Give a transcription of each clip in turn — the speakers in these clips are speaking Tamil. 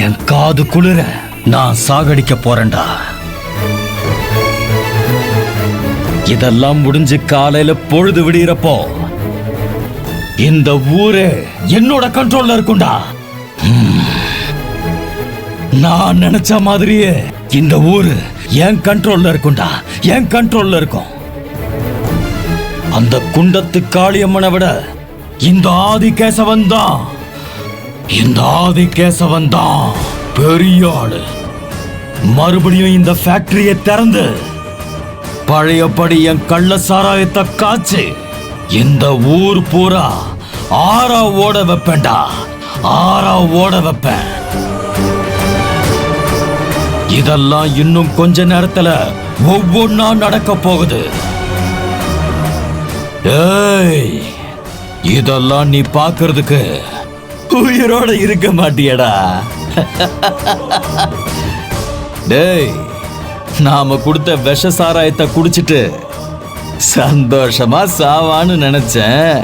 என் காது குளிர நான் சாகடிக்க போறேன்டா. இதெல்லாம் முடிஞ்சு காலையில பொழுது விடியறப்போ இந்த ஊரே என்னோட கண்ட்ரோல்ல இருக்கும்டா. நான் நினைச்ச மாதிரியே இந்த ஊரு என் கண்ட்ரோல்ல இருக்கும்டா, என் கண்ட்ரோல்ல இருக்கும். அந்த குண்டத்து காளியம்மனை விட இந்த ஆதிகேசவன் தான், இந்த ஆதிகேசவன் தான் பெரிய ஆளு. மறுபடியும் இந்த ஃபேக்டரியை திறந்து பழையபடி என் கள்ள சாராயத்தை காய்ச்சி இந்த ஊர் பூரா ஆறா ஓட வைப்பேன்டா, ஆறா ஓட வைப்பேன். இதெல்லாம் இன்னும் கொஞ்ச நேரத்துல ஒவ்வொன்னா நடக்க போகுது. ஏய், இதெல்லாம் நீ பாக்குறதுக்கு உயிரோட இருக்க மாட்டியடா. டேய், நாம கொடுத்த விஷ சாராயத்தை குடிச்சிட்டு சந்தோஷமா சாவான்னு நினைச்சேன்.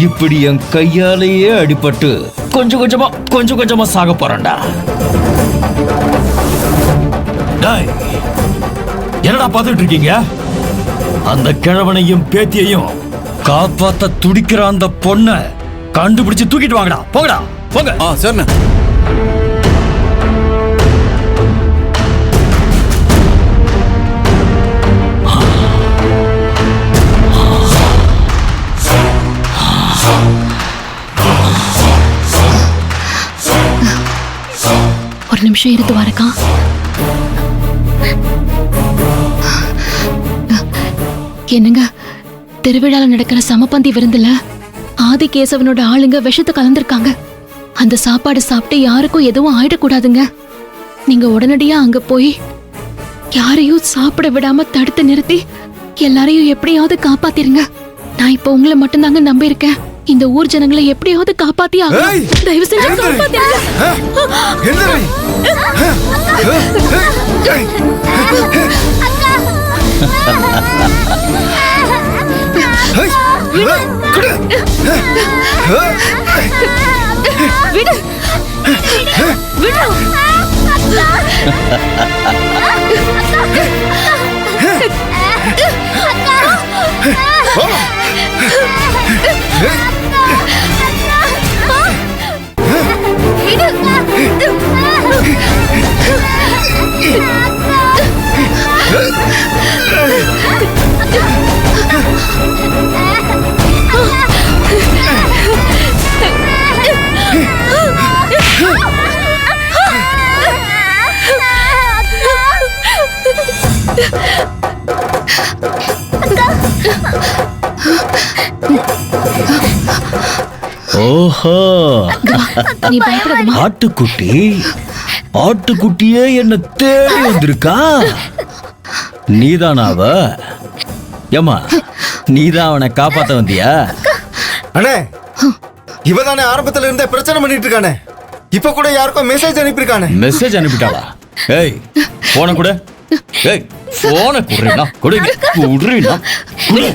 இப்படி என் கையாலேயே அடிபட்டு கொஞ்சம் கொஞ்சமா சாக போறேன்டா. டேய், என்னடா பார்த்துட்டு இருக்கீங்க? அந்த கிழவனையும் பேத்தியையும் காப்பாத்த துடிக்கிற அந்த பொண்ணை கண்டுபிடிச்சு தூக்கிட்டு வாங்கடா. போங்கடா, போங்க. சரிண்ணே. ஒரு நிமிஷம் இருந்து வரக்கா. என்னங்க, திருவிழால நடக்கிற சமபந்தி விருந்துல ஆதிகேசவனோட ஆளுங்க விஷத்தை கலந்திருக்காங்க. அந்த சாப்பாடு சாப்பிட்டு யாருக்கும் எதுவும் ஆயிடக்கூடாதுங்க. நீங்க உடனடியா அங்க போய் யாரையும் சாப்பிட விடாம தடுத்து நிறுத்தி எல்லாரையும் எப்படியாவது காப்பாத்திருங்க. நான் இப்ப உங்களை மட்டும்தாங்க நம்பி இருக்கேன். இந்த ஊர் ஜனங்களை எப்படியாவது காப்பாத்தி தயவு செஞ்சு காப்பாத்திருங்க. விடு, விடு. ஓஹோ, நீ பயப்படாதமா. ஆட்டுக்குட்டி, ஆட்டுக்குட்டியே என்ன தேடி வந்திருக்கா. நீதானாவ? ஏமா, நீதான் அவனை காப்பாத்த வந்தியா? அண்ணே, இவதானே ஆரம்பத்துல இருந்தே பிரச்சனை பண்ணிட்டு இருக்கானே. இப்ப கூட யாருக்கும் மெசேஜ் அனுப்பியிருக்கானே. மெசேஜ் அனுப்பிட்டாளா? ஏய், போன கூட. ஏய், போன குடுறீனா? குடுறீனா? குடு.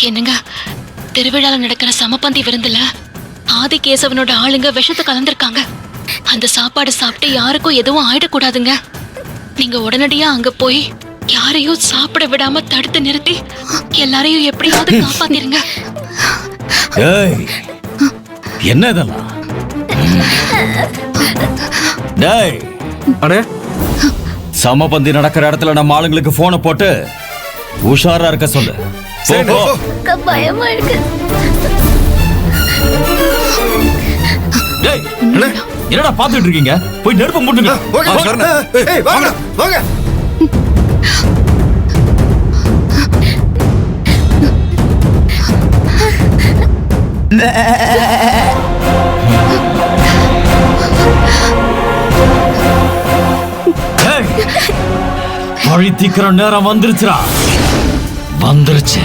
என்னங்க, திருவிழால நடக்கிற சமபந்தி விருந்துல ஆதிகேசவனோட ஆளுங்க விஷத்தை கலந்திருக்காங்க. அந்த சாப்பாடு சாப்பிட்டு யாருக்கும் எதுவும் ஆயிடக்கூடாதுங்க. நீங்க உடனடியா அங்க போய் யாரையும் சாப்பிட விடாம தடுத்து நிறுத்தி எல்லாரையும் எப்படியாவது காப்பாத்திருங்க. ஏய், என்ன இதெல்லாம்? டேய், அண்ணே, சமபந்தி நடக்கிற இடத்துல நம்ம ஆளுங்களுக்கு போனை போட்டு உஷாரா இருக்க சொல்லு. பயமா இருக்கு. டேய், என்னடா பாத்துட்டு இருக்கீங்க? போய் நெருப்பு மூட்டுங்க. வாங்க வாங்க. பழி தீக்கிற நேரம் வந்துருச்சுடா. வந்துருச்சு.